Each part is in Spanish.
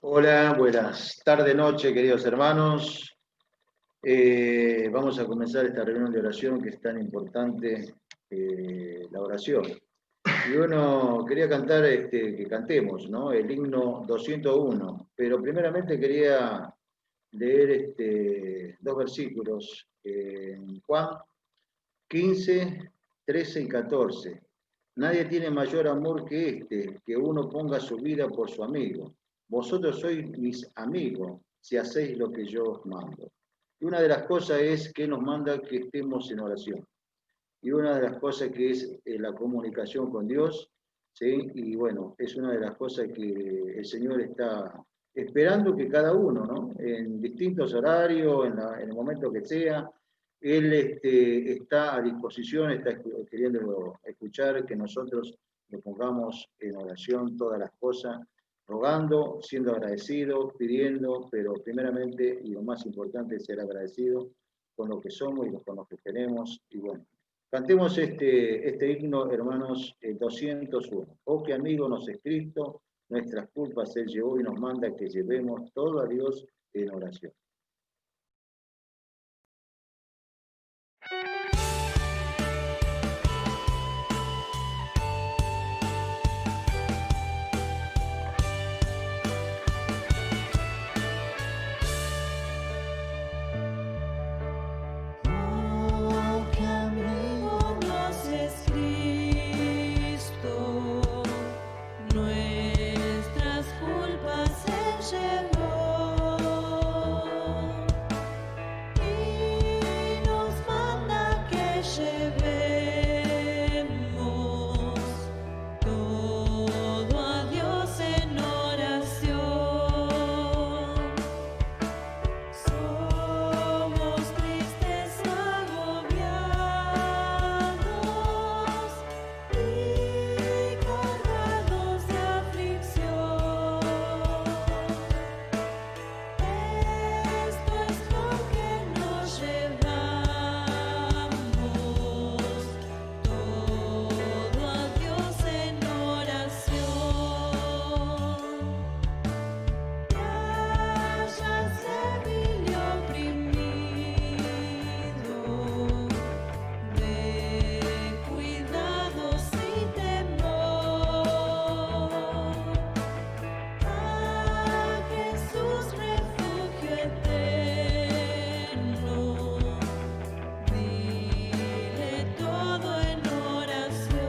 Hola, buenas tardes, noche, queridos hermanos. Vamos a comenzar esta reunión de oración que es tan importante, la oración. Y bueno, quería cantar, que cantemos, ¿no? El himno 201, pero primeramente quería leer dos versículos en Juan 15, 13 y 14. Nadie tiene mayor amor que que uno ponga su vida por su amigo. Vosotros sois mis amigos si hacéis lo que yo os mando. Y una de las cosas es que nos manda que estemos en oración. Y una de las cosas que es la comunicación con Dios, ¿sí? Y bueno, es una de las cosas que el Señor está esperando que cada uno, ¿no? En distintos horarios, en el momento que sea, Él está a disposición, está queriendo escuchar que nosotros le pongamos en oración todas las cosas, rogando, siendo agradecidos, pidiendo, pero primeramente y lo más importante es ser agradecido con lo que somos y con lo que tenemos. Y bueno, cantemos este himno, hermanos, 201. Oh, que amigo nos es Cristo, nuestras culpas Él llevó y nos manda que llevemos todo a Dios en oración. Oh, qué amigo nos es Cristo, nuestras culpas Él llevó y nos manda que llevemos todo a Dios en oración. Somos tristes, agobiados y cargados de aflicción. Esto es lo que nos llevamos, todo a Dios en oración. Te hallas débil y oprimido, de cuidados y temor. A Jesús refugio eterno, dile todo en oración.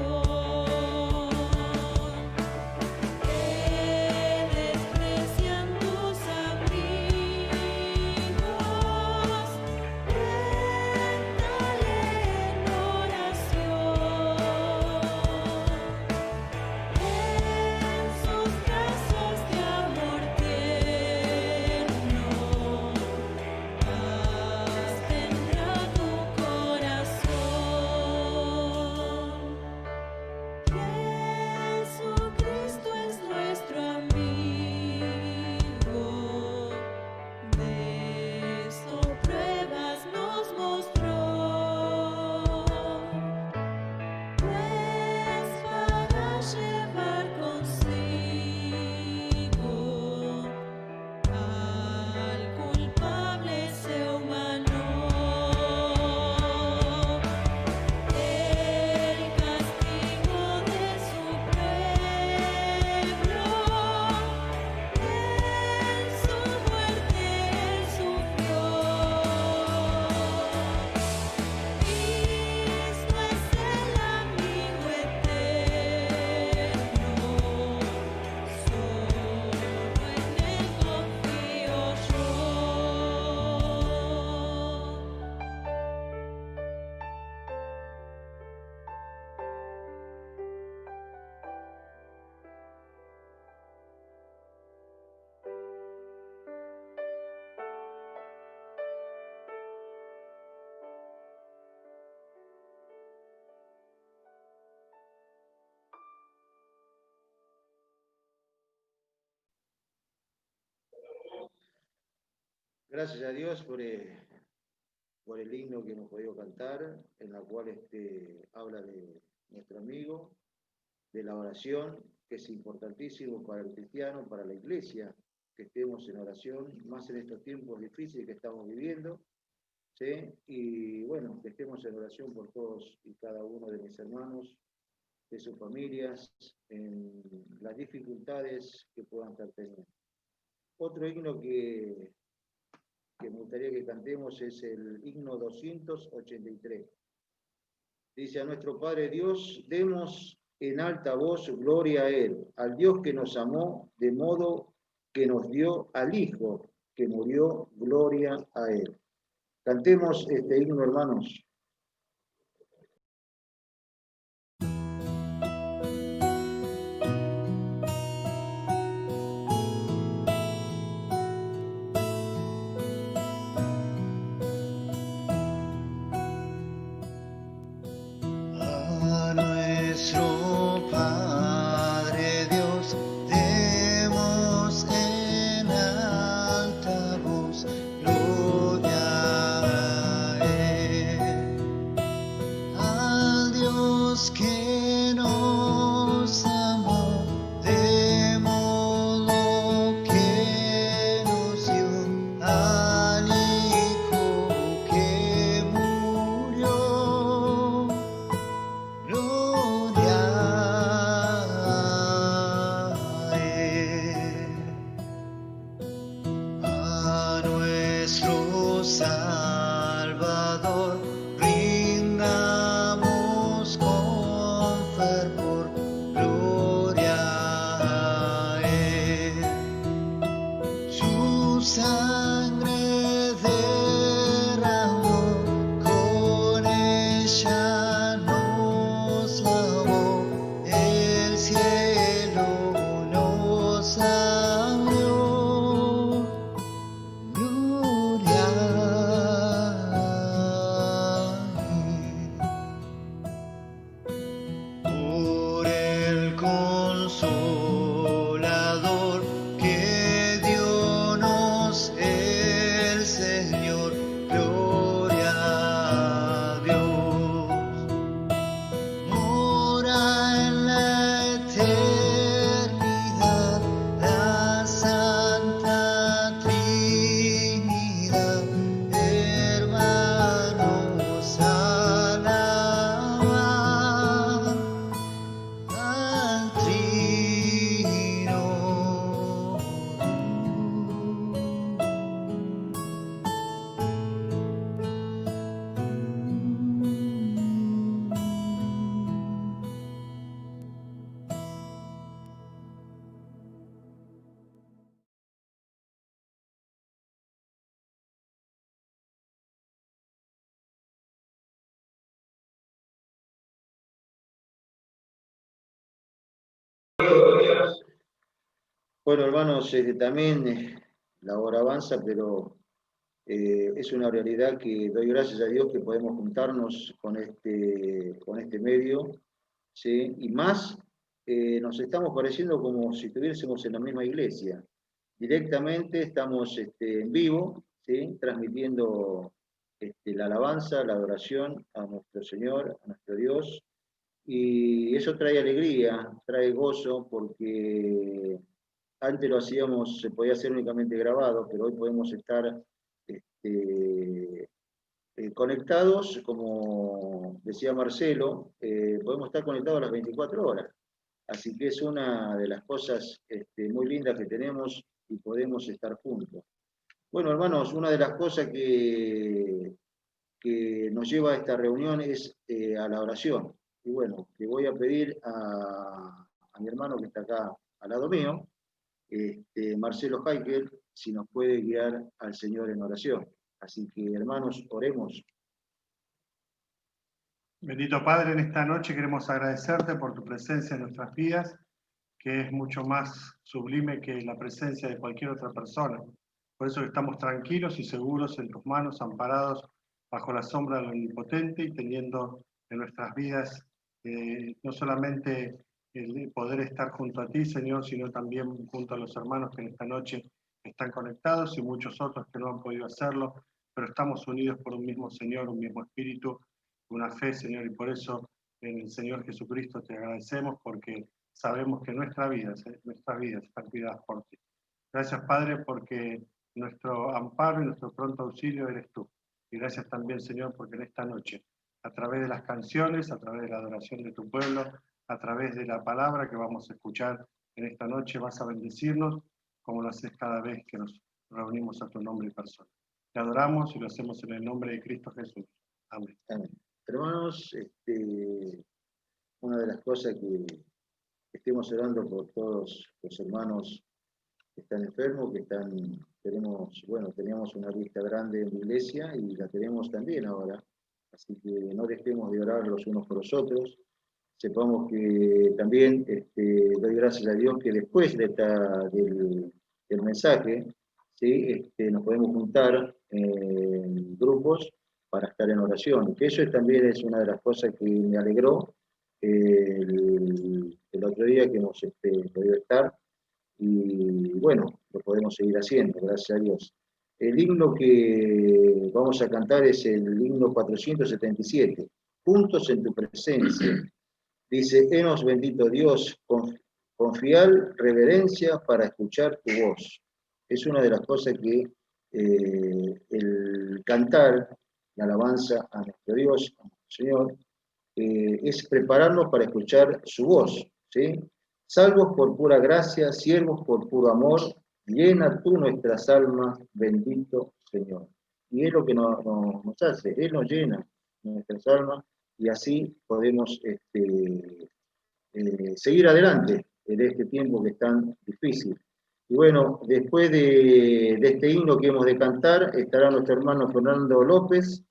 Que desprecian tus amigos, préstale en oración. En sus brazos de amor tierno, paz tendrá tu corazón. Jesucristo es nuestro amigo, de eso pruebas nos mostró, pues para llevar consigo al culpable se humanó. El castigo de su pueblo, en su muerte Él sufrió. Cristo es el amigo eterno, solo en Él confío yo. Gracias a Dios por el himno que hemos podido cantar, en la cual habla de nuestro amigo, de la oración, que es importantísimo para el cristiano, para la iglesia, que estemos en oración, más en estos tiempos difíciles que estamos viviendo, ¿sí? Y bueno, que estemos en oración por todos y cada uno de mis hermanos, de sus familias, en las dificultades que puedan estar teniendo. Otro himno que me gustaría que cantemos es el himno 283. Dice: a nuestro Padre Dios, demos en alta voz gloria a Él, al Dios que nos amó, de modo que nos dio al Hijo que murió, gloria a Él. Cantemos este himno, hermanos. A nuestro Padre Dios, demos en alta voz gloria a Él, al Dios que nos amó, de modo que nos dio al Hijo que murió. Gloria a Él, a nuestro Salvador, rindamos con fervor, gloria a Él. Su sangre derramó, con ella nos lavó, el cielo nos abrió. Gloria a Él. Por el Consolador que diónos el Señor, gloria a Dios. Mora en la eternidad la Santa Trinidad, hermanos, alabad al Trino. Bueno, hermanos, también la hora avanza, pero es una realidad que doy gracias a Dios que podemos juntarnos con este medio, ¿sí? Y más, nos estamos pareciendo como si estuviésemos en la misma iglesia. Directamente estamos en vivo, ¿sí? Transmitiendo la alabanza, la adoración a nuestro Señor, a nuestro Dios. Y eso trae alegría, trae gozo, porque antes lo hacíamos, se podía hacer únicamente grabado, pero hoy podemos estar conectados, como decía Marcelo, podemos estar conectados las 24 horas. Así que es una de las cosas muy lindas que tenemos y podemos estar juntos. Bueno, hermanos, una de las cosas que nos lleva a esta reunión es a la oración. Y bueno, le voy a pedir a mi hermano que está acá al lado mío, Marcelo Heikel, si nos puede guiar al Señor en oración. Así que, hermanos, oremos. Bendito Padre, en esta noche queremos agradecerte por tu presencia en nuestras vidas, que es mucho más sublime que la presencia de cualquier otra persona. Por eso estamos tranquilos y seguros en tus manos, amparados bajo la sombra del Omnipotente y teniendo en nuestras vidas no solamente el poder estar junto a ti, Señor, sino también junto a los hermanos que en esta noche están conectados y muchos otros que no han podido hacerlo, pero estamos unidos por un mismo Señor, un mismo Espíritu, una fe, Señor, y por eso en el Señor Jesucristo te agradecemos, porque sabemos que nuestras vidas están cuidadas por ti. Gracias, Padre, porque nuestro amparo y nuestro pronto auxilio eres tú. Y gracias también, Señor, porque en esta noche, a través de las canciones, a través de la adoración de tu pueblo, a través de la palabra que vamos a escuchar en esta noche, vas a bendecirnos como lo haces cada vez que nos reunimos a tu nombre y persona. Te adoramos y lo hacemos en el nombre de Cristo Jesús. Amén. Amén. Hermanos, una de las cosas que estemos orando por todos los hermanos que están enfermos, teníamos una lista grande en la iglesia y la tenemos también ahora, así que no dejemos de orar los unos por los otros. Sepamos que también doy gracias a Dios que después del mensaje, ¿sí? Nos podemos juntar en grupos para estar en oración, que eso también es una de las cosas que me alegró el otro día que hemos podido estar, y bueno, lo podemos seguir haciendo, gracias a Dios. El himno que vamos a cantar es el himno 477, Juntos en tu presencia. Dice: Henos bendito Dios, con fiel reverencia para escuchar tu voz. Es una de las cosas que el cantar la alabanza a nuestro Dios, a nuestro Señor, es prepararnos para escuchar su voz, ¿sí? Salvos por pura gracia, siervos por puro amor, llena tú nuestras almas, bendito Señor. Y es lo que nos hace, Él nos llena nuestras almas y así podemos seguir adelante en este tiempo que es tan difícil. Y bueno, después de este himno que hemos de cantar, estará nuestro hermano Fernando López,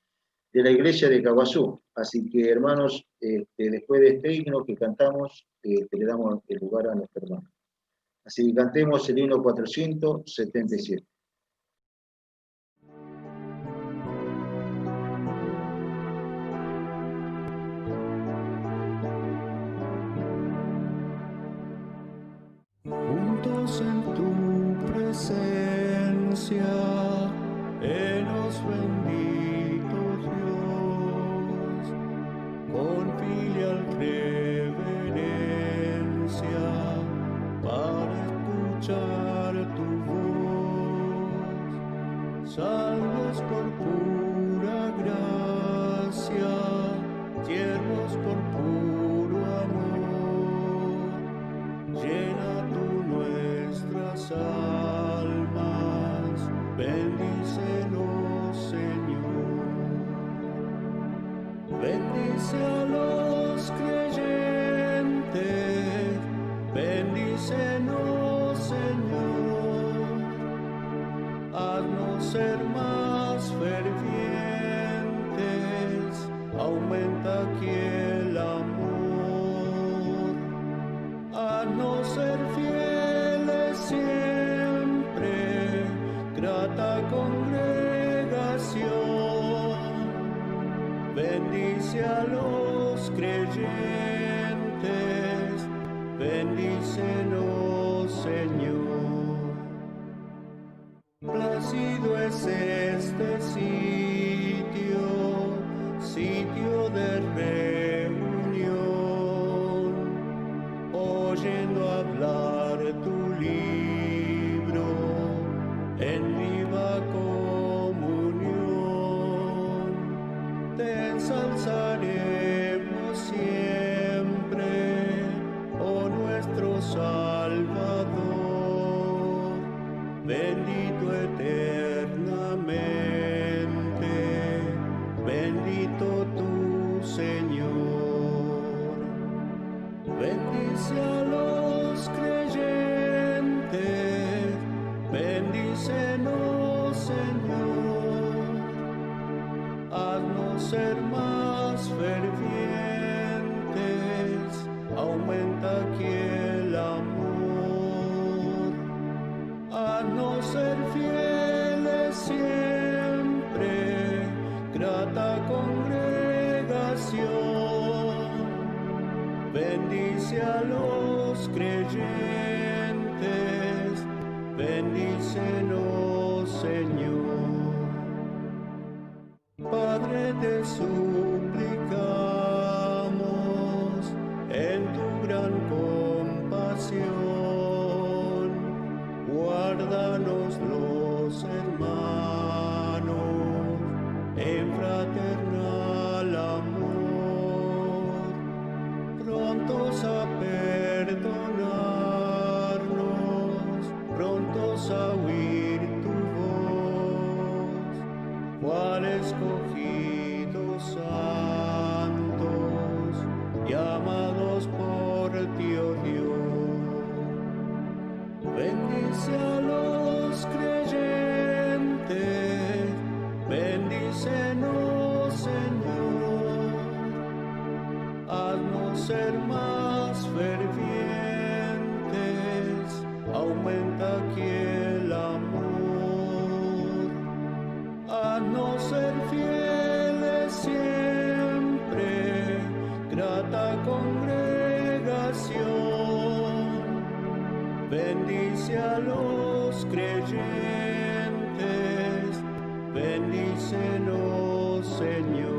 de la iglesia de Caguazú. Así que, hermanos, después de este himno que cantamos, le damos el lugar a nuestro hermano. Así que cantemos el himno 477. Juntos en tu presencia, henos bendito Dios, con filial reverencia, para escuchar tu voz, salvos por pura gracia, siervos por puro amor, llena tú nuestras almas, bendícenos, Señor. Bendice a los creyentes, bendícenos, Señor. Haznos ser más fervientes, aumenta aquí el amor. Haznos ser fieles siempre, grata congregación. Bendice a los creyentes, bendícenos, Señor. Plácido es este sitio, sitio de reunión, oyendo hablar tu libro en viva comunión. Te ensalzaremos siempre, oh nuestro Salvador, bendito eternamente, bendito tu Señor. Bendice a los creyentes, bendícenos, Señor. Haznos ser más fervientes, aumenta aquí el amor. Haznos ser fieles siempre, grata congregación. Bendice a los creyentes, bendícenos, Señor. Padre, te suplicamos en tu gran compasión, guarda guárdanos los hermanos en fraternal amor, prontos a perdonarnos, prontos a oír tu voz, cual escogidos santos, llamados por ti, oh Dios. Bendice a los creyentes, bendícenos, Señor. Haznos ser más fervientes, aumenta aquí el amor. Haznos ser fieles siempre, grata congregación. Bendice a los creyentes, bendícenos, Señor.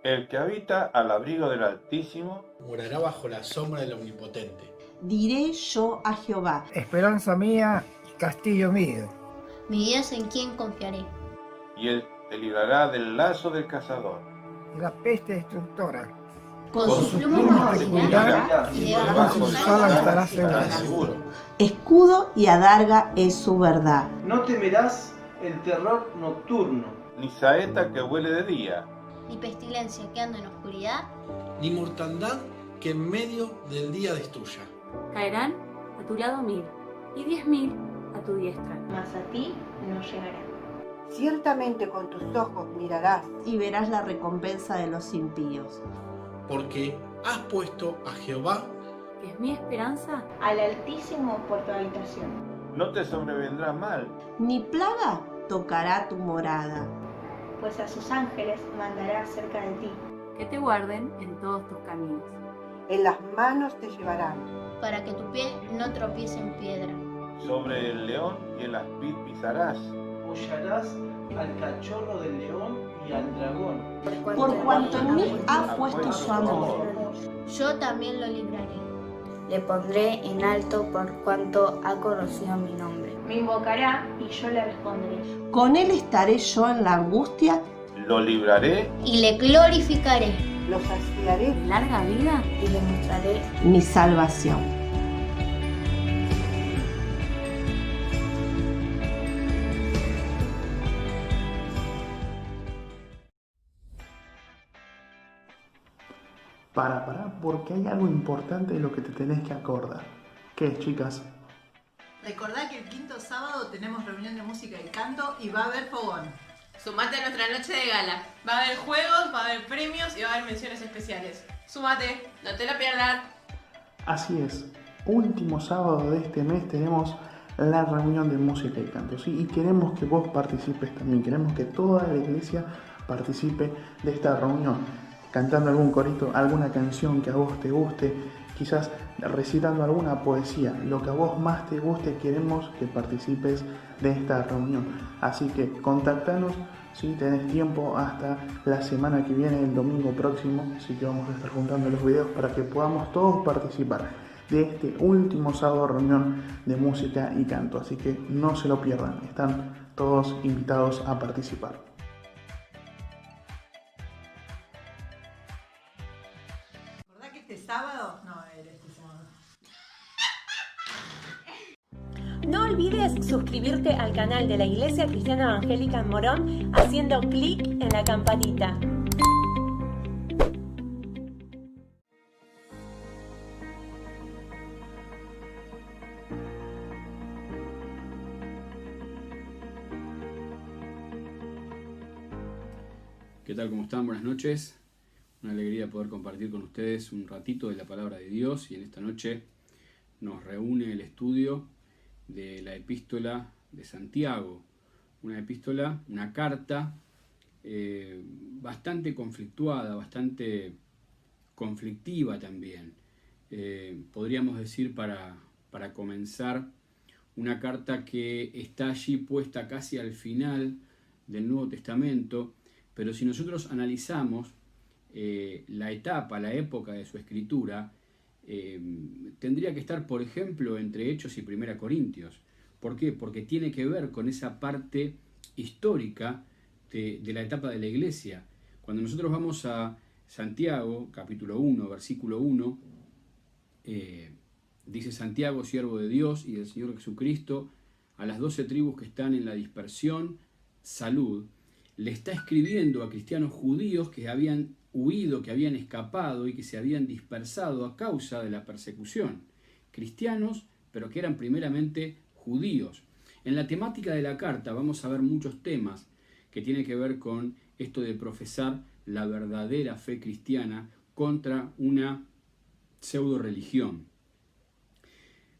El que habita al abrigo del Altísimo morará bajo la sombra del Omnipotente. Diré yo a Jehová: esperanza mía y castillo mío. Mi Dios en quien confiaré. y Él te librará del lazo del cazador. Y la peste destructora. Con sus plumas te cubrirá y debajo de sus alas estarás seguro. Escudo y adarga es su verdad. No temerás el terror nocturno, Ni saeta que huele de día, ni pestilencia que anda en oscuridad, Ni mortandad que en medio del día destruya. Caerán a tu lado 1000 y 10.000 a tu diestra, mas a ti no llegará. Ciertamente con tus ojos mirarás Y verás la recompensa de los impíos. Porque has puesto a Jehová, que es mi esperanza, Al Altísimo por tu habitación. no te sobrevendrá mal, Ni plaga tocará tu morada. Pues a sus ángeles mandará cerca de ti, que te guarden en todos tus caminos. en las manos te llevarán. para que tu pie no tropiece en piedra. sobre el león y el aspid pisarás, hollarás al cachorro del león y al dragón. Por cuanto en mí ha puesto su amor. Yo también lo libraré. Le pondré en alto por cuanto ha conocido mi nombre. Me invocará y yo le responderé. Con él estaré yo en la angustia. lo libraré Y le glorificaré. Los saciaré Larga vida Y le mostraré Mi salvación. Para, porque hay algo importante de lo que te tenés que acordar. ¿Qué es, chicas? Recordá que el quinto sábado tenemos reunión de música y canto y va a haber fogón. Sumate a nuestra noche de gala. Va a haber juegos, va a haber premios y va a haber menciones especiales. Sumate, no te la pierdas. Así es. Último sábado de este mes tenemos la reunión de música y canto, ¿sí? Y queremos que vos participes también. Queremos que toda la iglesia participe de esta reunión. Cantando algún corito, alguna canción que a vos te guste, quizás recitando alguna poesía, lo que a vos más te guste, queremos que participes de esta reunión. Así que contactanos si tenés tiempo hasta la semana que viene, el domingo próximo, así que vamos a estar juntando los videos para que podamos todos participar de este último sábado de reunión de música y canto. Así que no se lo pierdan, están todos invitados a participar. ¿Recordá que este sábado? No, era este sábado. No olvides suscribirte al canal de la Iglesia Cristiana Evangélica en Morón haciendo clic en la campanita. ¿Qué tal? ¿Cómo están? Buenas noches. Una alegría poder compartir con ustedes un ratito de la palabra de Dios y en esta noche nos reúne el estudio de la epístola de Santiago. Una epístola, una carta bastante conflictuada, bastante conflictiva también. podríamos decir para comenzar, una carta que está allí puesta casi al final del Nuevo Testamento, pero si nosotros analizamos la época de su escritura, tendría que estar, por ejemplo, entre Hechos y 1 Corintios. ¿Por qué? Porque tiene que ver con esa parte histórica de la etapa de la iglesia. Cuando nosotros vamos a Santiago, capítulo 1, versículo 1, dice: Santiago, siervo de Dios y del Señor Jesucristo, a las 12 tribus que están en la dispersión, salud. Le está escribiendo a cristianos judíos que habían huido, que habían escapado y que se habían dispersado a causa de la persecución. Cristianos, pero que eran primeramente judíos. En la temática de la carta vamos a ver muchos temas que tienen que ver con esto de profesar la verdadera fe cristiana contra una pseudo religión.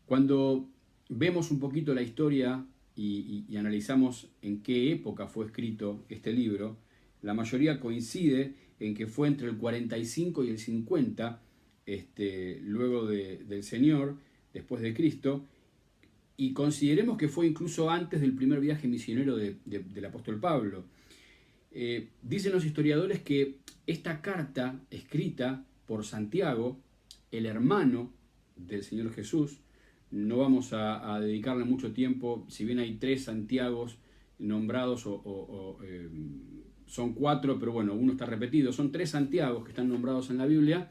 Cuando vemos un poquito la historia y analizamos en qué época fue escrito este libro, la mayoría coincide en que fue entre el 45 y el 50, luego del Señor, después de Cristo, y consideremos que fue incluso antes del primer viaje misionero del apóstol Pablo. Dicen los historiadores que esta carta, escrita por Santiago, el hermano del Señor Jesús, no vamos a dedicarle mucho tiempo, si bien hay 3 Santiagos nombrados, son 4, pero bueno, uno está repetido, son 3 Santiagos que están nombrados en la Biblia.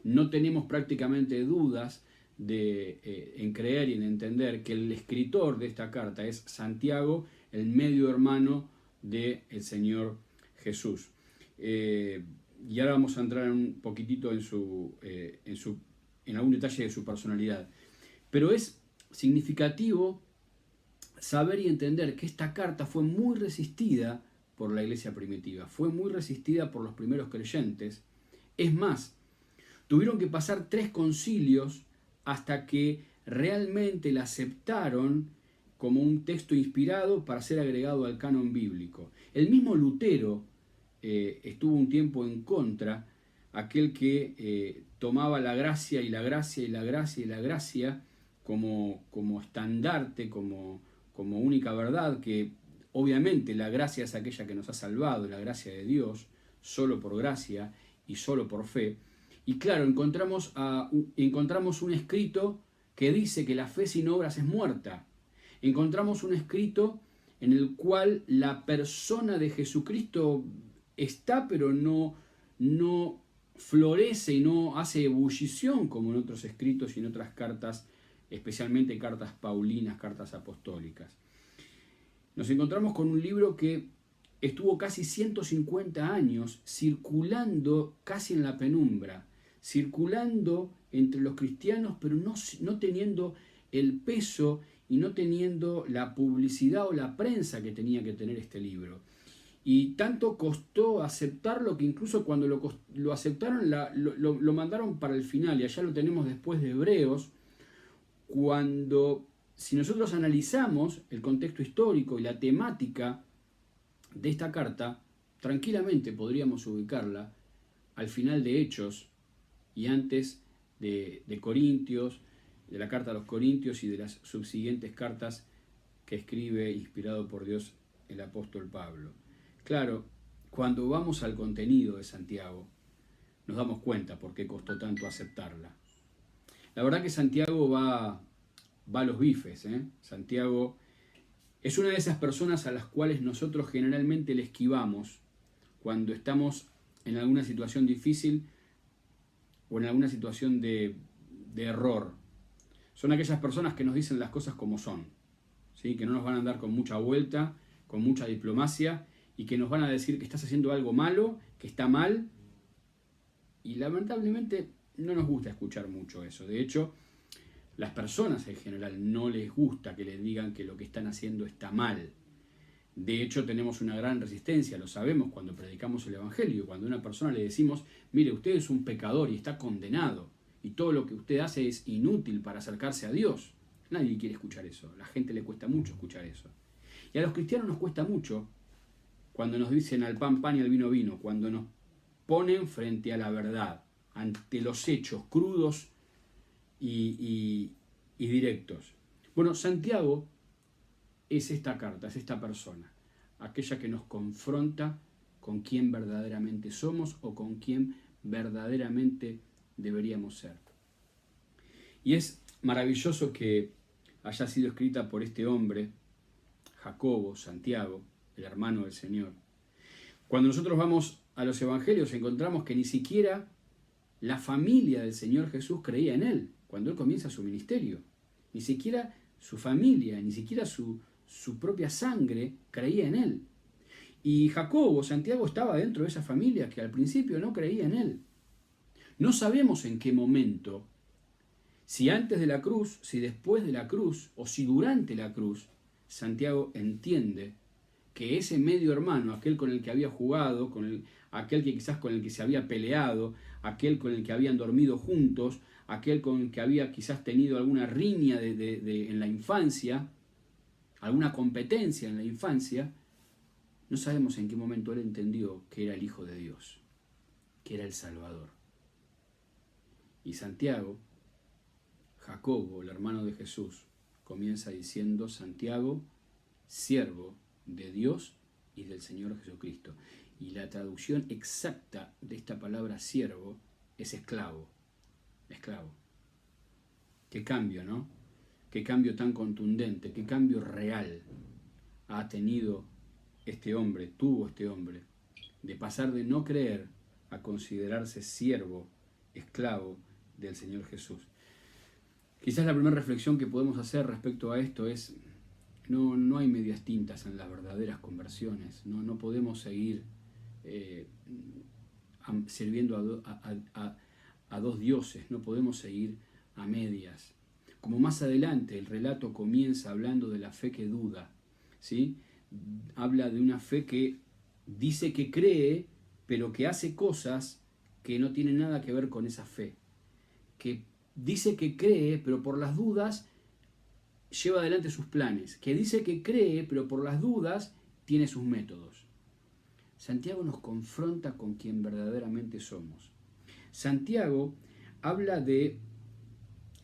No tenemos prácticamente dudas en creer y en entender que el escritor de esta carta es Santiago, el medio hermano del Señor Jesús. Y ahora vamos a entrar un poquitito en algún detalle de su personalidad. Pero es significativo saber y entender que esta carta fue muy resistida por la iglesia primitiva, fue muy resistida por los primeros creyentes. Es más, tuvieron que pasar 3 concilios hasta que realmente la aceptaron como un texto inspirado para ser agregado al canon bíblico. El mismo Lutero estuvo un tiempo en contra, aquel que tomaba la gracia y la gracia y la gracia y la gracia como estandarte, como única verdad, que obviamente la gracia es aquella que nos ha salvado, la gracia de Dios, solo por gracia y solo por fe. Y claro, encontramos un escrito que dice que la fe sin obras es muerta. Encontramos un escrito en el cual la persona de Jesucristo está, pero no florece y no hace ebullición como en otros escritos y en otras cartas, especialmente cartas paulinas, cartas apostólicas. Nos encontramos con un libro que estuvo casi 150 años circulando casi en la penumbra, circulando entre los cristianos, pero no teniendo el peso y no teniendo la publicidad o la prensa que tenía que tener este libro. Y tanto costó aceptarlo que incluso cuando lo aceptaron lo mandaron para el final, y allá lo tenemos después de Hebreos, cuando, si nosotros analizamos el contexto histórico y la temática de esta carta, tranquilamente podríamos ubicarla al final de Hechos y antes de Corintios, de la carta a los Corintios y de las subsiguientes cartas que escribe, inspirado por Dios, el apóstol Pablo. Claro, cuando vamos al contenido de Santiago, nos damos cuenta por qué costó tanto aceptarla. La verdad que Santiago va a los bifes. Santiago es una de esas personas a las cuales nosotros generalmente le esquivamos cuando estamos en alguna situación difícil o en alguna situación de error. Son aquellas personas que nos dicen las cosas como son, ¿sí? Que no nos van a andar con mucha vuelta, con mucha diplomacia, y que nos van a decir que estás haciendo algo malo, que está mal, y lamentablemente no nos gusta escuchar mucho eso. De hecho, las personas en general no les gusta que les digan que lo que están haciendo está mal. De hecho, tenemos una gran resistencia, lo sabemos cuando predicamos el Evangelio, cuando a una persona le decimos: mire, usted es un pecador y está condenado, y todo lo que usted hace es inútil para acercarse a Dios. Nadie quiere escuchar eso, a la gente le cuesta mucho escuchar eso. Y a los cristianos nos cuesta mucho cuando nos dicen al pan, pan y al vino, vino, cuando nos ponen frente a la verdad, ante los hechos crudos y directos. Bueno, Santiago es esta carta, es esta persona, aquella que nos confronta con quién verdaderamente somos o con quién verdaderamente deberíamos ser. Y es maravilloso que haya sido escrita por este hombre, Jacobo, Santiago, el hermano del Señor. Cuando nosotros vamos a los evangelios encontramos que ni siquiera la familia del Señor Jesús creía en él cuando él comienza su ministerio. Ni siquiera su familia, ni siquiera su propia sangre creía en él. Y Jacobo, Santiago, estaba dentro de esa familia que al principio no creía en él. No sabemos en qué momento, si antes de la cruz, si después de la cruz o si durante la cruz, Santiago entiende que ese medio hermano, aquel con el que había jugado, aquel que quizás con el que se había peleado, aquel con el que habían dormido juntos, aquel con el que había quizás tenido alguna riña en la infancia, alguna competencia en la infancia, no sabemos en qué momento él entendió que era el Hijo de Dios, que era el Salvador. Y Santiago, Jacobo, el hermano de Jesús, comienza diciendo: Santiago, siervo de Dios y del Señor Jesucristo. Y la traducción exacta de esta palabra siervo es esclavo. Esclavo. Qué cambio, ¿no? Qué cambio tan contundente, qué cambio real ha tenido tuvo este hombre, de pasar de no creer a considerarse siervo, esclavo del Señor Jesús. Quizás la primera reflexión que podemos hacer respecto a esto es: no hay medias tintas en las verdaderas conversiones, no podemos seguir sirviendo a dos dioses, no podemos seguir a medias. Como más adelante el relato comienza hablando de la fe que duda, ¿sí? Habla de una fe que dice que cree, pero que hace cosas que no tienen nada que ver con esa fe. Que dice que cree, pero por las dudas lleva adelante sus planes. Que dice que cree, pero por las dudas tiene sus métodos. Santiago nos confronta con quien verdaderamente somos. Santiago habla de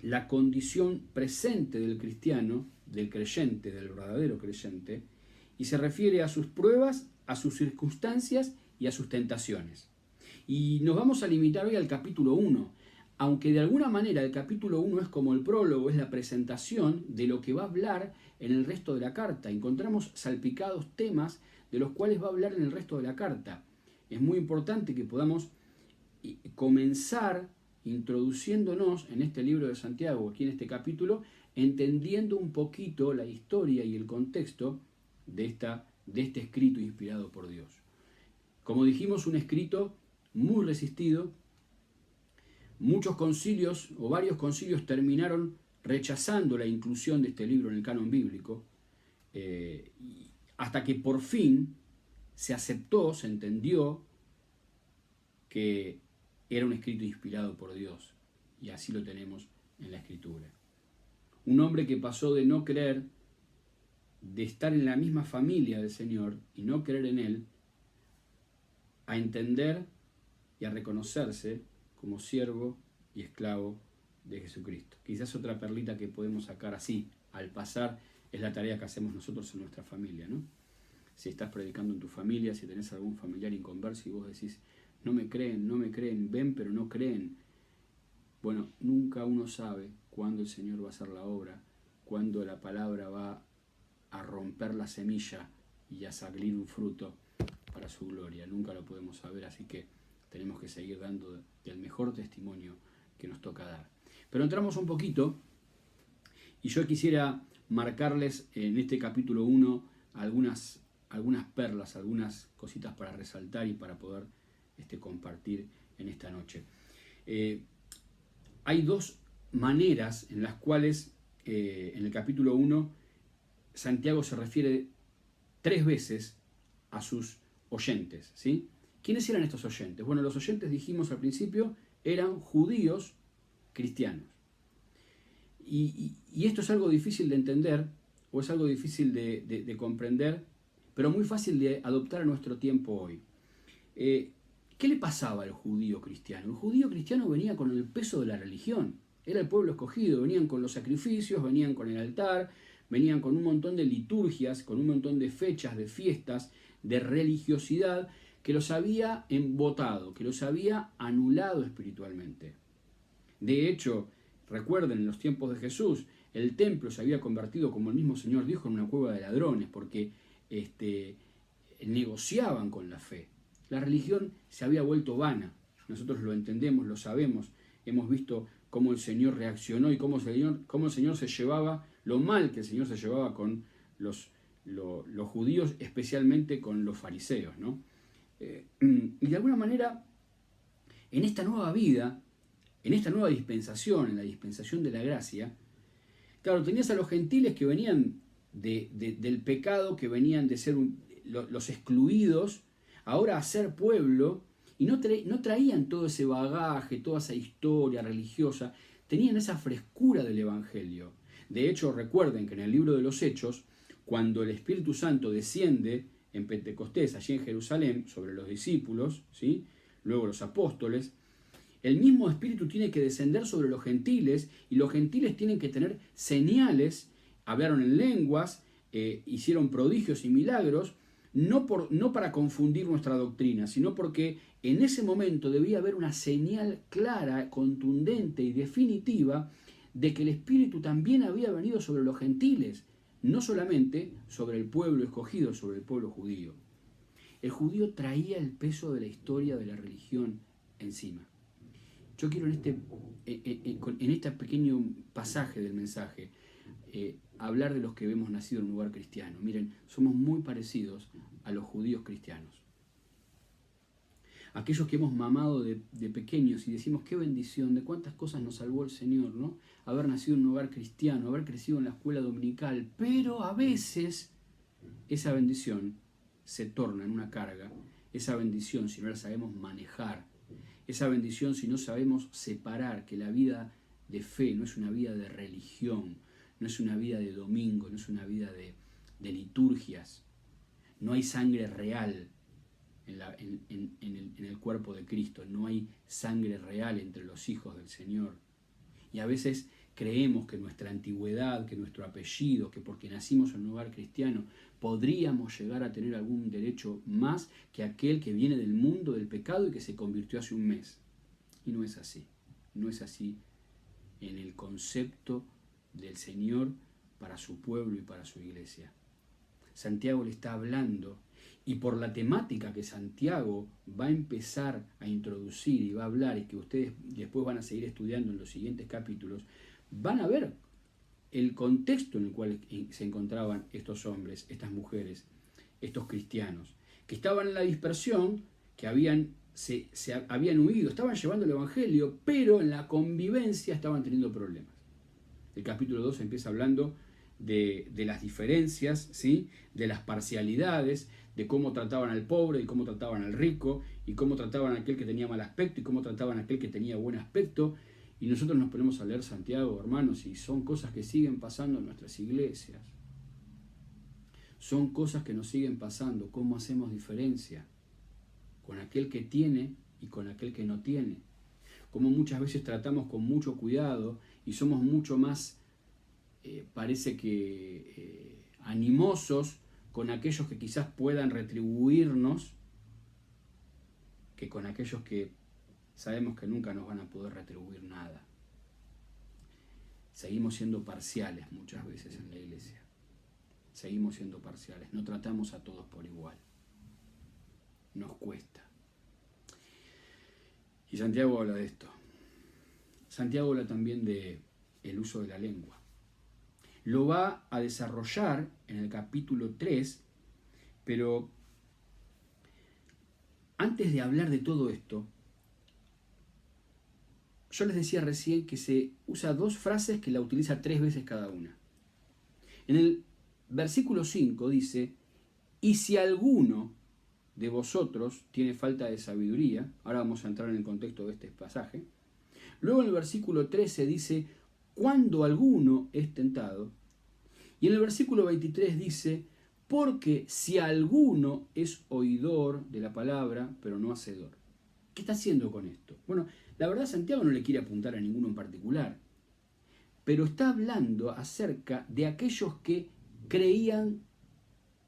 la condición presente del cristiano, del creyente, del verdadero creyente, y se refiere a sus pruebas, a sus circunstancias y a sus tentaciones. Y nos vamos a limitar hoy al capítulo 1, aunque de alguna manera el capítulo 1 es como el prólogo, es la presentación de lo que va a hablar en el resto de la carta. Encontramos salpicados temas de los cuales va a hablar en el resto de la carta. Es muy importante que podamos comenzar introduciéndonos en este libro de Santiago, aquí en este capítulo, entendiendo un poquito la historia y el contexto de este escrito inspirado por Dios. Como dijimos, un escrito muy resistido. Muchos concilios o varios concilios terminaron rechazando la inclusión de este libro en el canon bíblico, hasta que por fin se aceptó, se entendió que era un escrito inspirado por Dios, y así lo tenemos en la Escritura. Un hombre que pasó de no creer, de estar en la misma familia del Señor y no creer en Él, a entender y a reconocerse como siervo y esclavo de Jesucristo. Quizás otra perlita que podemos sacar así, al pasar, es la tarea que hacemos nosotros en nuestra familia, ¿no? Si estás predicando en tu familia, si tenés algún familiar inconverso y vos decís: no me creen, ven pero no creen. Bueno, nunca uno sabe cuándo el Señor va a hacer la obra, cuándo la palabra va a romper la semilla y a salir un fruto para su gloria. Nunca lo podemos saber, así que tenemos que seguir dando el mejor testimonio que nos toca dar. Pero entramos un poquito, y yo quisiera marcarles en este capítulo 1 algunas perlas, algunas cositas para resaltar y para poder compartir en esta noche. Hay dos maneras en las cuales en el capítulo 1 Santiago se refiere 3 veces a sus oyentes, ¿sí? ¿Quiénes eran estos oyentes? Bueno, los oyentes, dijimos al principio, eran judíos cristianos. Y esto es algo difícil de entender, o es algo difícil de comprender, pero muy fácil de adoptar a nuestro tiempo hoy. ¿Qué le pasaba al judío cristiano? El judío cristiano venía con el peso de la religión. Era el pueblo escogido, venían con los sacrificios, venían con el altar, venían con un montón de liturgias, con un montón de fechas, de fiestas, de religiosidad que los había embotado, que los había anulado espiritualmente. De hecho, recuerden, en los tiempos de Jesús, el templo se había convertido, como el mismo Señor dijo, en una cueva de ladrones, porque negociaban con la fe. La religión se había vuelto vana. Nosotros lo entendemos, lo sabemos, hemos visto cómo el Señor reaccionó y cómo el Señor se llevaba, lo mal que el Señor se llevaba con los judíos, especialmente con los fariseos, ¿no? Y de alguna manera, en esta nueva vida, en esta nueva dispensación, en la dispensación de la gracia, claro, tenías a los gentiles que venían del pecado, que venían de ser los excluidos, ahora a ser pueblo, y no traían todo ese bagaje, toda esa historia religiosa, tenían esa frescura del Evangelio. De hecho, recuerden que en el libro de los Hechos, cuando el Espíritu Santo desciende en Pentecostés, allí en Jerusalén, sobre los discípulos, ¿sí?, luego los apóstoles, el mismo Espíritu tiene que descender sobre los gentiles, y los gentiles tienen que tener señales, hablaron en lenguas, hicieron prodigios y milagros, no para confundir nuestra doctrina, sino porque en ese momento debía haber una señal clara, contundente y definitiva de que el Espíritu también había venido sobre los gentiles, no solamente sobre el pueblo escogido, sobre el pueblo judío. El judío traía el peso de la historia de la religión encima. Yo quiero en este pequeño pasaje del mensaje hablar de los que hemos nacido en un lugar cristiano. Miren, somos muy parecidos a los judíos cristianos. Aquellos que hemos mamado de pequeños y decimos qué bendición, de cuántas cosas nos salvó el Señor, ¿no? Haber nacido en un hogar cristiano, haber crecido en la escuela dominical, pero a veces esa bendición se torna en una carga, esa bendición si no la sabemos manejar, esa bendición si no sabemos separar que la vida de fe no es una vida de religión, no es una vida de domingo, no es una vida de liturgias, no hay sangre real en el cuerpo de Cristo, no hay sangre real entre los hijos del Señor. Y a veces creemos que nuestra antigüedad, que nuestro apellido, que porque nacimos en un hogar cristiano, podríamos llegar a tener algún derecho más que aquel que viene del mundo del pecado y que se convirtió hace un mes. Y no es así. No es así en el concepto del Señor para su pueblo y para su iglesia. Santiago le está hablando, y por la temática que Santiago va a empezar a introducir y va a hablar, y que ustedes después van a seguir estudiando en los siguientes capítulos, van a ver el contexto en el cual se encontraban estos hombres, estas mujeres, estos cristianos, que estaban en la dispersión, que se habían huido, estaban llevando el Evangelio, pero en la convivencia estaban teniendo problemas. El capítulo 2 empieza hablando de las diferencias, ¿sí?, de las parcialidades, de cómo trataban al pobre y cómo trataban al rico, y cómo trataban a aquel que tenía mal aspecto y cómo trataban a aquel que tenía buen aspecto. Y nosotros nos ponemos a leer Santiago, hermanos, y son cosas que siguen pasando en nuestras iglesias. Son cosas que nos siguen pasando. ¿Cómo hacemos diferencia con aquel que tiene y con aquel que no tiene? Cómo muchas veces tratamos con mucho cuidado y somos mucho más, parece que animosos con aquellos que quizás puedan retribuirnos que con aquellos que sabemos que nunca nos van a poder retribuir nada. Seguimos siendo parciales muchas veces en la iglesia. Seguimos siendo parciales. No tratamos a todos por igual. Nos cuesta. Y Santiago habla de esto. Santiago habla también de el uso de la lengua. Lo va a desarrollar en el capítulo 3, pero antes de hablar de todo esto, yo les decía recién que se usa dos frases que la utiliza 3 veces cada una. En el versículo 5 dice, y si alguno de vosotros tiene falta de sabiduría, ahora vamos a entrar en el contexto de este pasaje. Luego en el versículo 13 dice, cuando alguno es tentado. Y en el versículo 23 dice, porque si alguno es oidor de la palabra, pero no hacedor. ¿Qué está haciendo con esto? Bueno, la verdad Santiago no le quiere apuntar a ninguno en particular. pero está hablando acerca de aquellos que creían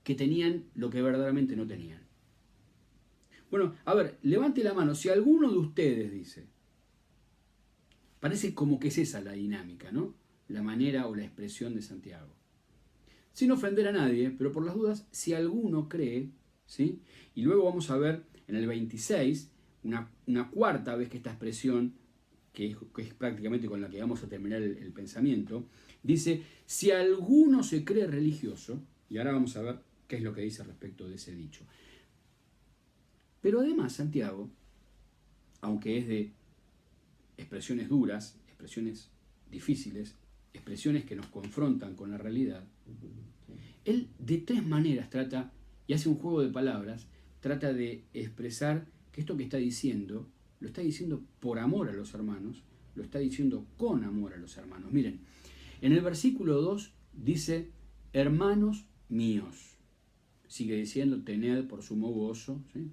que tenían lo que verdaderamente no tenían. Bueno, a ver, levante la mano. Si alguno de ustedes dice, parece como que es esa la dinámica, ¿no? La manera o la expresión de Santiago. Sin ofender a nadie, pero por las dudas, si alguno cree, ¿sí? Y luego vamos a ver en el 26, una cuarta vez que esta expresión, que es prácticamente con la que vamos a terminar el pensamiento, dice, si alguno se cree religioso, y ahora vamos a ver qué es lo que dice respecto de ese dicho. Pero además Santiago, aunque es de expresiones duras, expresiones difíciles, expresiones que nos confrontan con la realidad, él de tres maneras trata, y hace un juego de palabras, trata de expresar que esto que está diciendo, lo está diciendo por amor a los hermanos, lo está diciendo con amor a los hermanos. Miren, en el versículo 2 dice, hermanos míos. Sigue diciendo, tened por sumo gozo, ¿sí?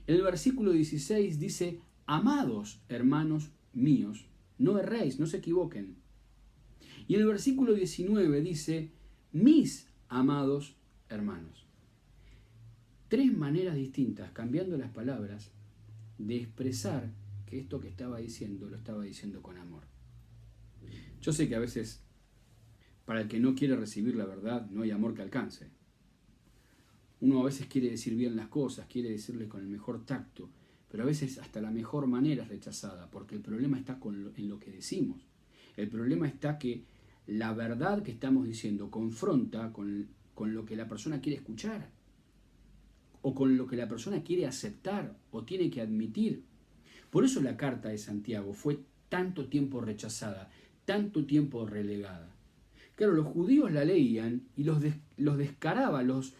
En el versículo 16 dice, amados hermanos míos, no erréis, no se equivoquen. Y en el versículo 19 dice, mis amados hermanos. Tres maneras distintas, cambiando las palabras, de expresar que esto que estaba diciendo, lo estaba diciendo con amor. Yo sé que a veces, para el que no quiere recibir la verdad, no hay amor que alcance. Uno a veces quiere decir bien las cosas, quiere decirle con el mejor tacto, pero a veces hasta la mejor manera es rechazada, porque el problema está en lo que decimos. El problema está que la verdad que estamos diciendo confronta con lo que la persona quiere escuchar, o con lo que la persona quiere aceptar, o tiene que admitir. Por eso la carta de Santiago fue tanto tiempo rechazada, tanto tiempo relegada. Claro, los judíos la leían y los descaraba, los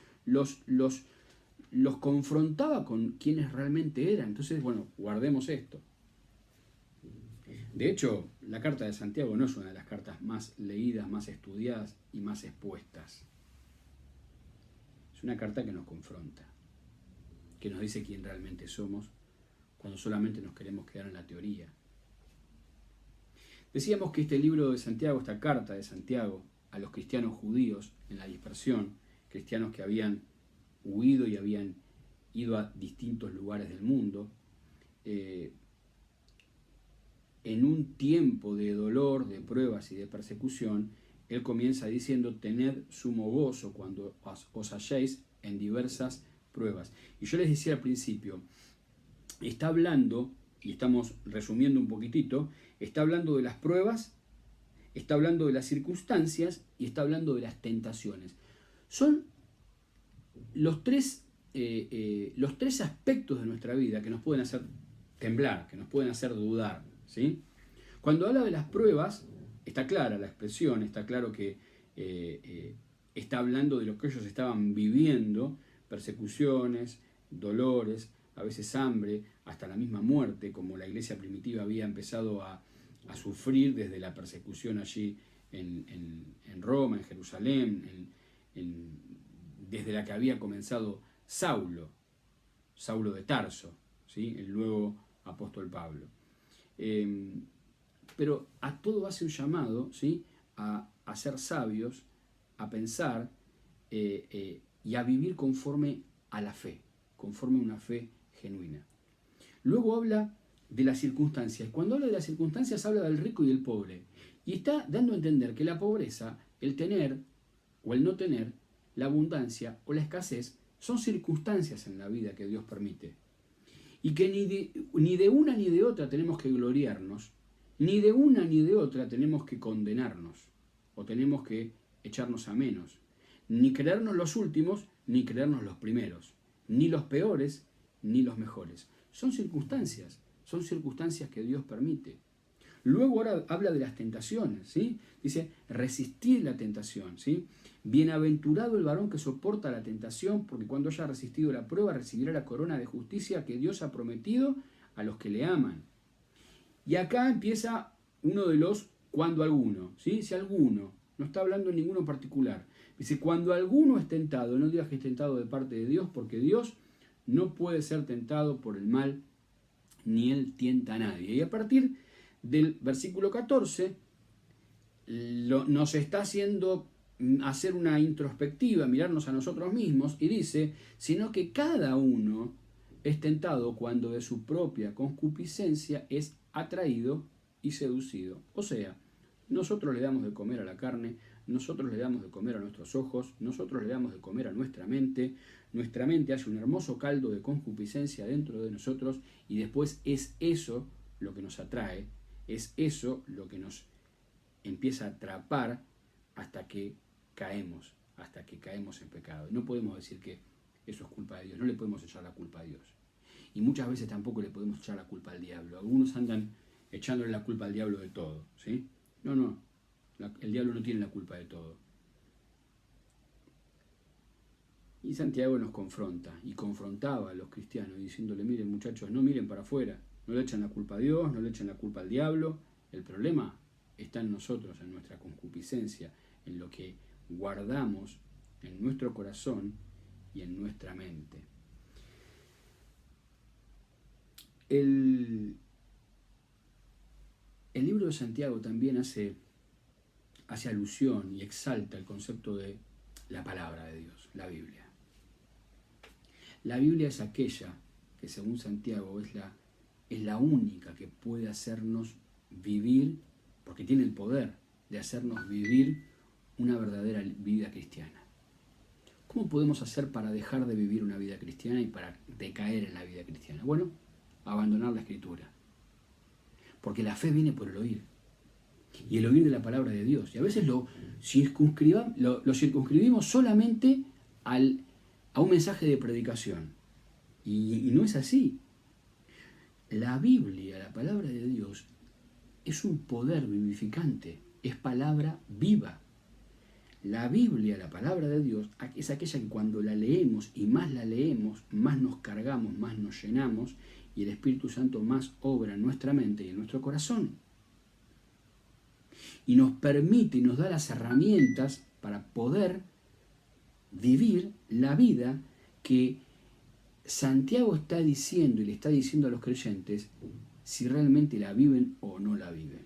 confrontaba con quienes realmente eran. Entonces, bueno, guardemos esto. De hecho, la carta de Santiago no es una de las cartas más leídas, más estudiadas y más expuestas. Es una carta que nos confronta, que nos dice quién realmente somos cuando solamente nos queremos quedar en la teoría. Decíamos que este libro de Santiago, esta carta de Santiago a los cristianos judíos en la dispersión, cristianos que habían huido y habían ido a distintos lugares del mundo, en un tiempo de dolor, de pruebas y de persecución, él comienza diciendo, tened sumo gozo cuando os halléis en diversas pruebas. Y yo les decía al principio, está hablando, y estamos resumiendo un poquitito, está hablando de las pruebas, está hablando de las circunstancias y está hablando de las tentaciones. Son los tres aspectos de nuestra vida que nos pueden hacer temblar, que nos pueden hacer dudar, ¿sí? Cuando habla de las pruebas, está clara la expresión, está claro que está hablando de lo que ellos estaban viviendo, persecuciones, dolores, a veces hambre, hasta la misma muerte, como la iglesia primitiva había empezado a sufrir desde la persecución allí en Roma, en Jerusalén, desde la que había comenzado Saulo de Tarso, ¿sí? El nuevo apóstol Pablo. Pero a todo hace un llamado, ¿sí? a ser sabios, a pensar y a vivir conforme a la fe, conforme a una fe genuina. Luego habla de las circunstancias. Cuando habla de las circunstancias habla del rico y del pobre. Y está dando a entender que la pobreza, el tener o el no tener, la abundancia o la escasez son circunstancias en la vida que Dios permite. Y que ni de una ni de otra tenemos que gloriarnos, ni de una ni de otra tenemos que condenarnos o tenemos que echarnos a menos. Ni creernos los últimos, ni creernos los primeros. Ni los peores, ni los mejores. Son circunstancias que Dios permite. Luego ahora habla de las tentaciones, ¿sí? Dice, resistid la tentación, ¿sí? Bienaventurado el varón que soporta la tentación, porque cuando haya resistido la prueba recibirá la corona de justicia que Dios ha prometido a los que le aman. Y acá empieza uno de los cuando alguno, ¿sí? Si alguno, no está hablando en ninguno en particular. Dice, cuando alguno es tentado, no digas que es tentado de parte de Dios, porque Dios no puede ser tentado por el mal, ni él tienta a nadie. Y a partir del versículo 14, nos está haciendo hacer una introspectiva, mirarnos a nosotros mismos, y dice, sino que cada uno es tentado cuando de su propia concupiscencia es atraído y seducido. O sea, nosotros le damos de comer a la carne, nosotros le damos de comer a nuestros ojos, nosotros le damos de comer a nuestra mente hace un hermoso caldo de concupiscencia dentro de nosotros, y después es eso lo que nos atrae, es eso lo que nos empieza a atrapar hasta que caemos en pecado. No podemos decir que eso es culpa de Dios, no le podemos echar la culpa a Dios. Y muchas veces tampoco le podemos echar la culpa al diablo. Algunos andan echándole la culpa al diablo de todo, ¿sí? No, el diablo no tiene la culpa de todo. Y Santiago nos confronta, y confrontaba a los cristianos, diciéndole, miren muchachos, no miren para afuera, no le echen la culpa a Dios, no le echen la culpa al diablo. El problema está en nosotros, en nuestra concupiscencia, en lo que guardamos en nuestro corazón y en nuestra mente. El libro de Santiago también hace alusión y exalta el concepto de la palabra de Dios, la Biblia. La Biblia es aquella que, según Santiago, es la única que puede hacernos vivir, porque tiene el poder de hacernos vivir una verdadera vida cristiana. ¿Cómo podemos hacer para dejar de vivir una vida cristiana y para decaer en la vida cristiana? Bueno, abandonar la Escritura. Porque la fe viene por el oír. Y el oír de la palabra de Dios. Y a veces lo circunscribimos solamente a un mensaje de predicación. Y no es así. La Biblia, la palabra de Dios, es un poder vivificante. Es palabra viva. La Biblia, la palabra de Dios, es aquella que cuando la leemos y más la leemos, más nos cargamos, más nos llenamos, y el Espíritu Santo más obra en nuestra mente y en nuestro corazón. Y nos permite y nos da las herramientas para poder vivir la vida que Santiago está diciendo y le está diciendo a los creyentes si realmente la viven o no la viven.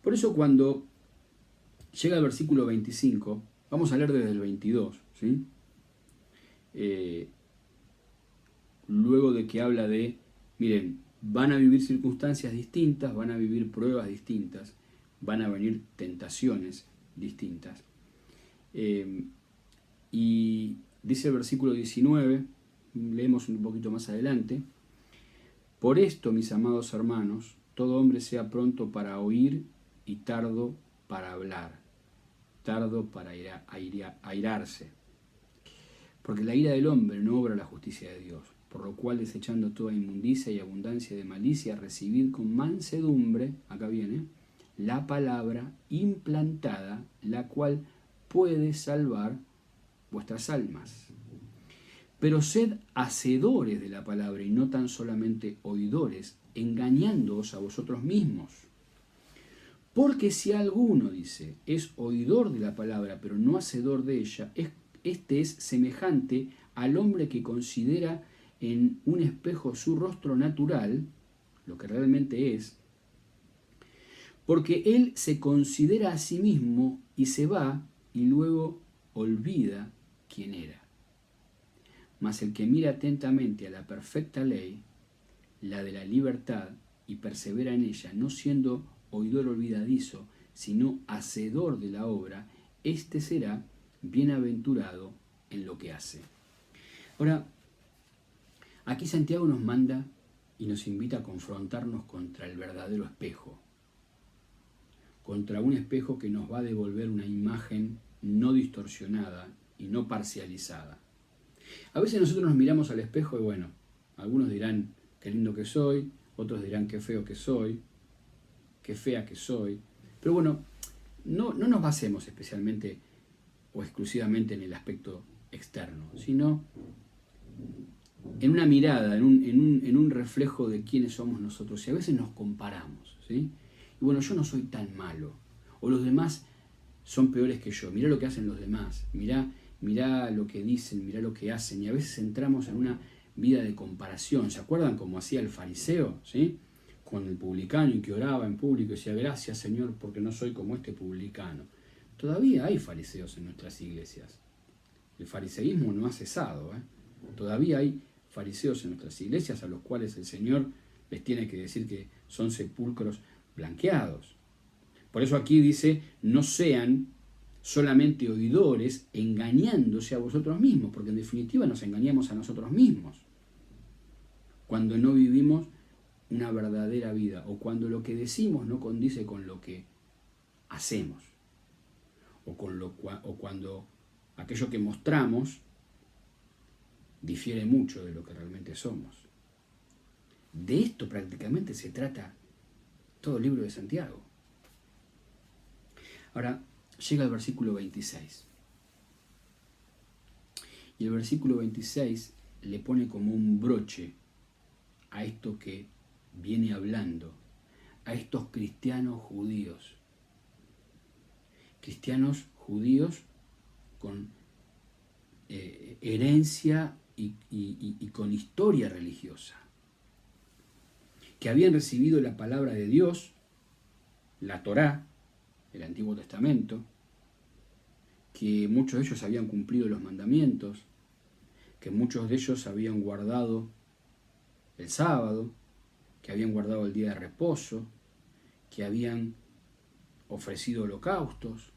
Por eso cuando llega el versículo 25, vamos a leer desde el 22, ¿sí? Luego de que habla de, miren, van a vivir circunstancias distintas, van a vivir pruebas distintas, van a venir tentaciones distintas. Y dice el versículo 19, leemos un poquito más adelante, por esto, mis amados hermanos, todo hombre sea pronto para oír y tardo para hablar, tardo para airarse. Porque la ira del hombre no obra la justicia de Dios, por lo cual desechando toda inmundicia y abundancia de malicia, recibid con mansedumbre, acá viene, la palabra implantada, la cual puede salvar vuestras almas. Pero sed hacedores de la palabra y no tan solamente oidores, engañándoos a vosotros mismos. Porque si alguno, dice, es oidor de la palabra, pero no hacedor de ella, este es semejante al hombre que considera en un espejo su rostro natural, lo que realmente es, porque él se considera a sí mismo y se va y luego olvida quién era. Mas el que mira atentamente a la perfecta ley, la de la libertad, y persevera en ella, no siendo oidor olvidadizo, sino hacedor de la obra, éste será bienaventurado en lo que hace. Ahora, aquí Santiago nos manda y nos invita a confrontarnos contra el verdadero espejo, contra un espejo que nos va a devolver una imagen no distorsionada y no parcializada. A veces nosotros nos miramos al espejo y bueno, algunos dirán qué lindo que soy, otros dirán qué feo que soy, qué fea que soy, pero bueno, no nos basemos especialmente o exclusivamente en el aspecto externo, sino en una mirada, en un reflejo de quiénes somos nosotros, y a veces nos comparamos, ¿sí? Y bueno, yo no soy tan malo, o los demás son peores que yo, mirá lo que hacen los demás, mirá lo que dicen, mirá lo que hacen, y a veces entramos en una vida de comparación. ¿Se acuerdan cómo hacía el fariseo? ¿Sí? con el publicano y que oraba en público y decía, gracias Señor porque no soy como este publicano. Todavía hay fariseos en nuestras iglesias. El fariseísmo no ha cesado. Todavía hay fariseos en nuestras iglesias a los cuales el Señor les tiene que decir que son sepulcros blanqueados. Por eso aquí dice, no sean solamente oidores engañándose a vosotros mismos, porque en definitiva nos engañamos a nosotros mismos cuando no vivimos una verdadera vida o cuando lo que decimos no condice con lo que hacemos o cuando aquello que mostramos difiere mucho de lo que realmente somos. De esto prácticamente se trata todo el libro de Santiago. Ahora, llega el versículo 26. Y el versículo 26 le pone como un broche a esto que viene hablando, a estos cristianos judíos. Cristianos judíos con herencia y con historia religiosa, que habían recibido la palabra de Dios, la Torá, el Antiguo Testamento, que muchos de ellos habían cumplido los mandamientos, que muchos de ellos habían guardado el sábado, que habían guardado el día de reposo, que habían ofrecido holocaustos.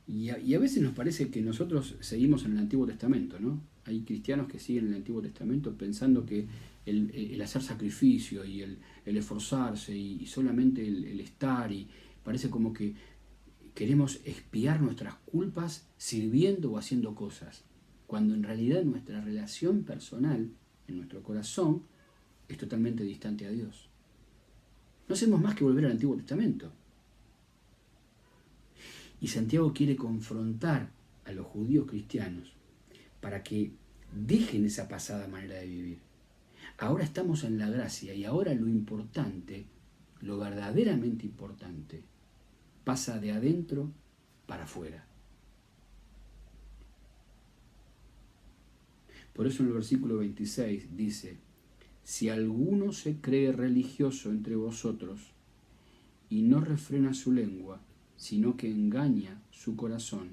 Y a veces nos parece que nosotros seguimos en el Antiguo Testamento, ¿no? Hay cristianos que siguen el Antiguo Testamento pensando que el hacer sacrificio y el esforzarse y solamente el estar, y parece como que queremos expiar nuestras culpas sirviendo o haciendo cosas, cuando en realidad nuestra relación personal, en nuestro corazón, es totalmente distante a Dios. No hacemos más que volver al Antiguo Testamento. Y Santiago quiere confrontar a los judíos cristianos para que dejen esa pasada manera de vivir. Ahora estamos en la gracia y ahora lo importante, lo verdaderamente importante, pasa de adentro para afuera. Por eso en el versículo 26 dice, si alguno se cree religioso entre vosotros y no refrena su lengua, sino que engaña su corazón,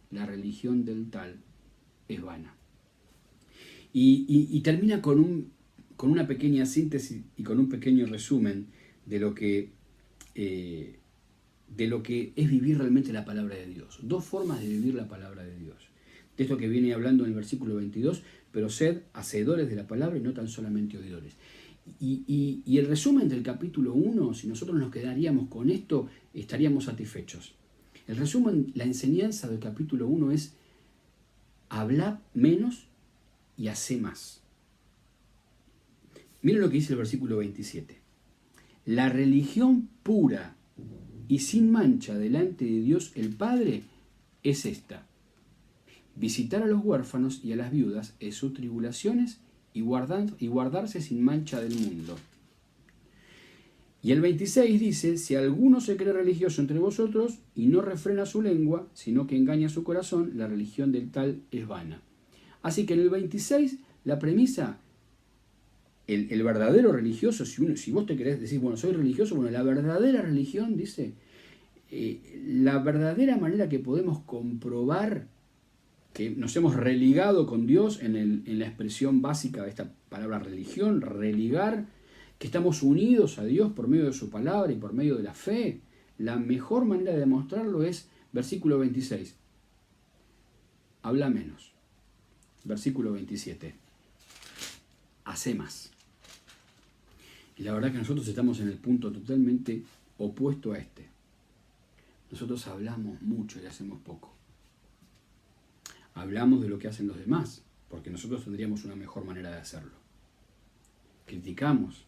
la religión del tal es vana. Y termina con una pequeña síntesis y con un pequeño resumen de lo que es vivir realmente la palabra de Dios. Dos formas de vivir la palabra de Dios. De esto que viene hablando en el versículo 22, pero sed hacedores de la palabra y no tan solamente oidores. Y el resumen del capítulo 1, si nosotros nos quedaríamos con esto, estaríamos satisfechos. El resumen, la enseñanza del capítulo 1 es hablar menos y hacer más. Miren lo que dice el versículo 27. La religión pura y sin mancha delante de Dios el Padre es esta: visitar a los huérfanos y a las viudas en sus tribulaciones y guardarse sin mancha del mundo. Y el 26 dice, si alguno se cree religioso entre vosotros y no refrena su lengua, sino que engaña su corazón, la religión del tal es vana. Así que en el 26, la premisa, el verdadero religioso, si vos te querés decir, bueno, soy religioso, bueno, la verdadera religión, dice, la verdadera manera que podemos comprobar que nos hemos religado con Dios en la expresión básica de esta palabra religión, religar, que estamos unidos a Dios por medio de su palabra y por medio de la fe. La mejor manera de demostrarlo es versículo 26. Habla menos. Versículo 27. Hace más. Y la verdad que nosotros estamos en el punto totalmente opuesto a este. Nosotros hablamos mucho y hacemos poco. Hablamos de lo que hacen los demás, porque nosotros tendríamos una mejor manera de hacerlo. Criticamos.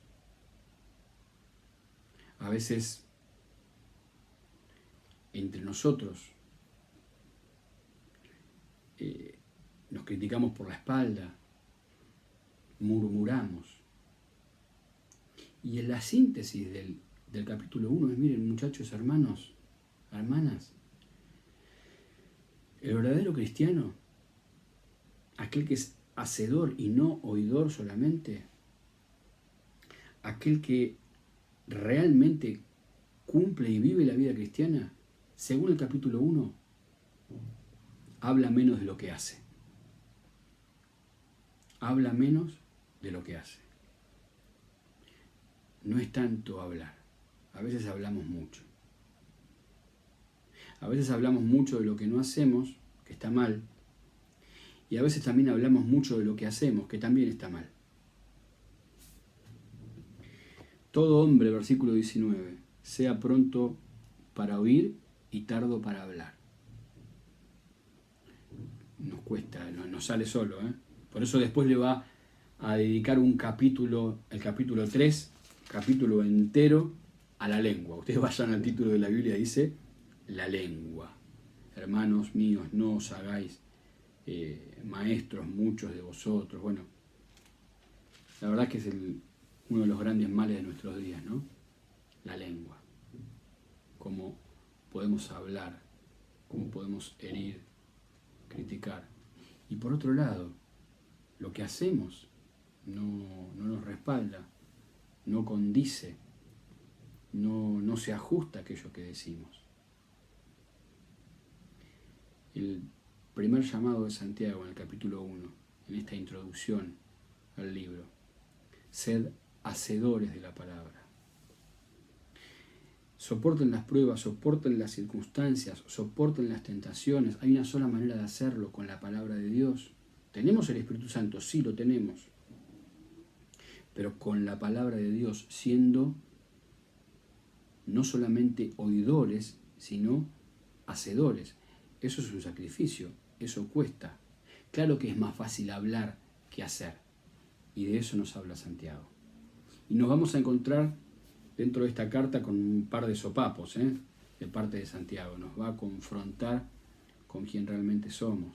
A veces, entre nosotros, nos criticamos por la espalda, murmuramos. Y en la síntesis del capítulo 1 es, miren muchachos, hermanos, hermanas, el verdadero cristiano, aquel que es hacedor y no oidor solamente, aquel que realmente cumple y vive la vida cristiana, según el capítulo 1, habla menos de lo que hace. Habla menos de lo que hace. No es tanto hablar. A veces hablamos mucho. A veces hablamos mucho de lo que no hacemos, que está mal. Y a veces también hablamos mucho de lo que hacemos, que también está mal. Todo hombre, versículo 19, sea pronto para oír y tardo para hablar. Nos cuesta, no nos sale solo, ¿eh? Por eso después le va a dedicar un capítulo, el capítulo 3, capítulo entero, a la lengua. Ustedes vayan al título de la Biblia, dice la lengua. Hermanos míos, no os hagáis maestros muchos de vosotros. Bueno, la verdad que es uno de los grandes males de nuestros días, ¿no? La lengua. Cómo podemos hablar, cómo podemos herir, criticar. Y por otro lado, lo que hacemos no nos respalda, no condice, no se ajusta a aquello que decimos. El primer llamado de Santiago en el capítulo 1, en esta introducción al libro: sed hacedores de la palabra. Soporten las pruebas, soporten las circunstancias, soporten las tentaciones. Hay una sola manera de hacerlo, con la palabra de Dios. ¿Tenemos el Espíritu Santo? Sí, lo tenemos. Pero con la palabra de Dios, siendo no solamente oidores, sino hacedores. Eso es un sacrificio, eso cuesta. Claro que es más fácil hablar que hacer. Y de eso nos habla Santiago. Y nos vamos a encontrar dentro de esta carta con un par de sopapos, de parte de Santiago. Nos va a confrontar con quien realmente somos.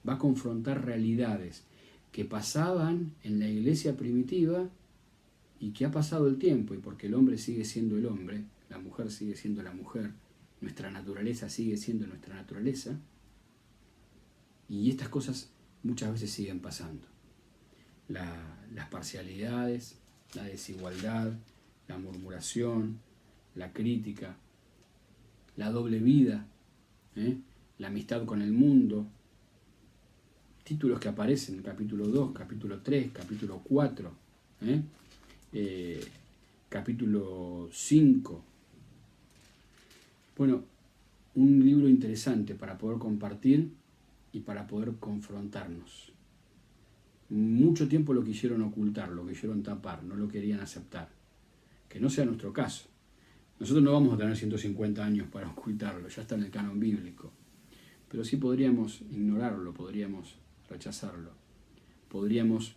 Va a confrontar realidades que pasaban en la iglesia primitiva y que ha pasado el tiempo, y porque el hombre sigue siendo el hombre, la mujer sigue siendo la mujer, nuestra naturaleza sigue siendo nuestra naturaleza, y estas cosas muchas veces siguen pasando. Las parcialidades, la desigualdad, la murmuración, la crítica, la doble vida, la amistad con el mundo, títulos que aparecen en capítulo 2, capítulo 3, capítulo 4, capítulo 5. Bueno, un libro interesante para poder compartir y para poder confrontarnos. Mucho tiempo lo quisieron ocultar, lo quisieron tapar, no lo querían aceptar. Que no sea nuestro caso. Nosotros no vamos a tener 150 años para ocultarlo, ya está en el canon bíblico. Pero sí podríamos ignorarlo, podríamos rechazarlo, podríamos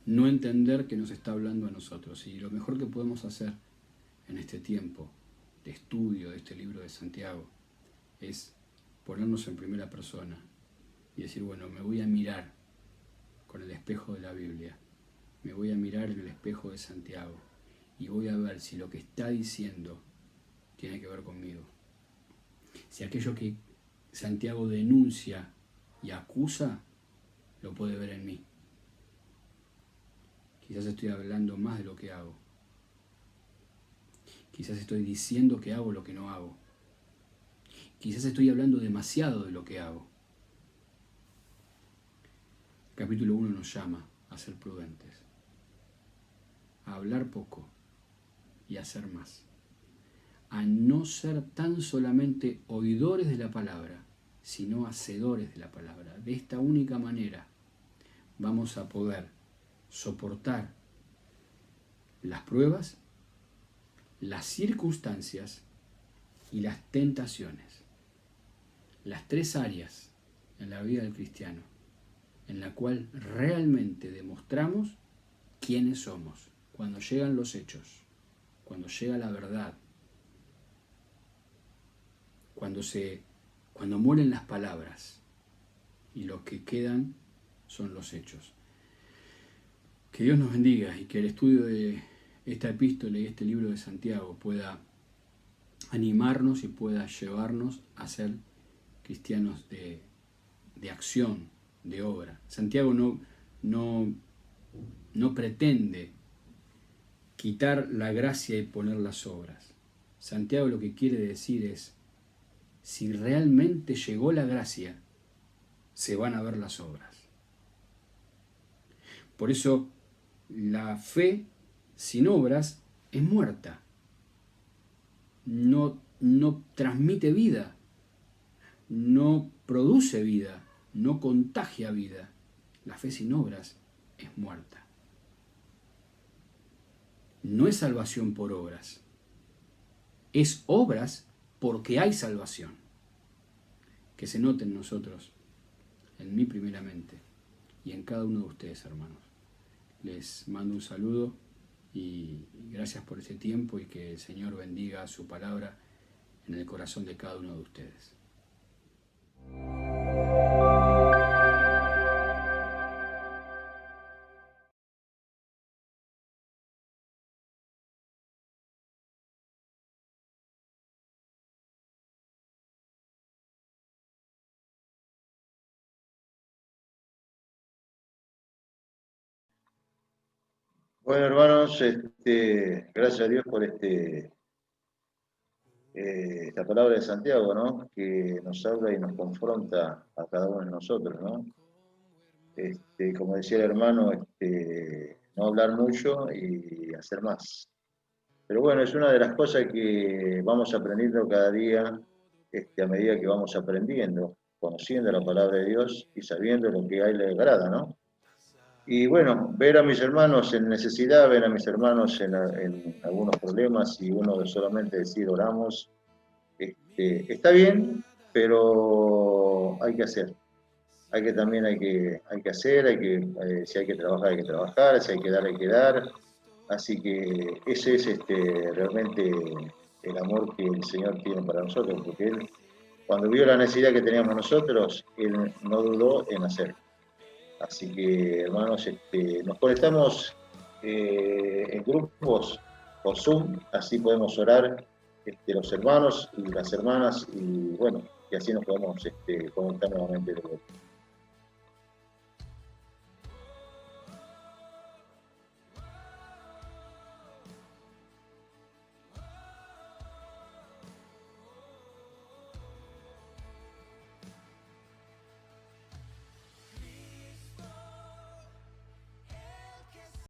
no entender que nos está hablando a nosotros. Y lo mejor que podemos hacer en este tiempo de estudio de este libro de Santiago es ponernos en primera persona y decir, bueno, me voy a mirar con el espejo de la Biblia, me voy a mirar en el espejo de Santiago y voy a ver si lo que está diciendo tiene que ver conmigo. Si aquello que Santiago denuncia y acusa, lo puede ver en mí. Quizás estoy hablando más de lo que hago. Quizás estoy diciendo que hago lo que no hago. Quizás estoy hablando demasiado de lo que hago. El capítulo 1 nos llama a ser prudentes, a hablar poco y a hacer más, a no ser tan solamente oidores de la palabra, sino hacedores de la palabra. De esta única manera vamos a poder soportar las pruebas, las circunstancias y las tentaciones. Las tres áreas en la vida del cristiano en la cual realmente demostramos quiénes somos cuando llegan los hechos, cuando llega la verdad, cuando mueren las palabras y lo que quedan son los hechos. Que Dios nos bendiga y que el estudio de esta epístola y este libro de Santiago pueda animarnos y pueda llevarnos a ser cristianos de acción, de obra. Santiago no pretende quitar la gracia y poner las obras. Santiago lo que quiere decir es, si realmente llegó la gracia, se van a ver las obras. Por eso, la fe sin obras es muerta. No transmite vida, no produce vida, no contagia vida. La fe sin obras es muerta. No es salvación por obras, es obras porque hay salvación. Que se note en nosotros, en mí primeramente, y en cada uno de ustedes, hermanos. Les mando un saludo y gracias por ese tiempo y que el Señor bendiga su palabra en el corazón de cada uno de ustedes. Bueno, hermanos, gracias a Dios por esta palabra de Santiago, ¿no? Que nos habla y nos confronta a cada uno de nosotros, ¿no? Como decía el hermano, no hablar mucho y hacer más. Pero bueno, es una de las cosas que vamos aprendiendo cada día, a medida que vamos aprendiendo, conociendo la palabra de Dios y sabiendo lo que a Él le agrada, ¿no? Y bueno, ver a mis hermanos en necesidad, ver a mis hermanos en algunos problemas y uno solamente decir oramos, está bien, pero hay que hacer. Hay que hacer, si hay que trabajar, si hay que dar. Así que ese es realmente el amor que el Señor tiene para nosotros, porque Él, cuando vio la necesidad que teníamos nosotros, Él no dudó en hacer. Así que, hermanos, nos conectamos en grupos por Zoom, así podemos orar los hermanos y las hermanas, y bueno, y así nos podemos conectar nuevamente de vuelta.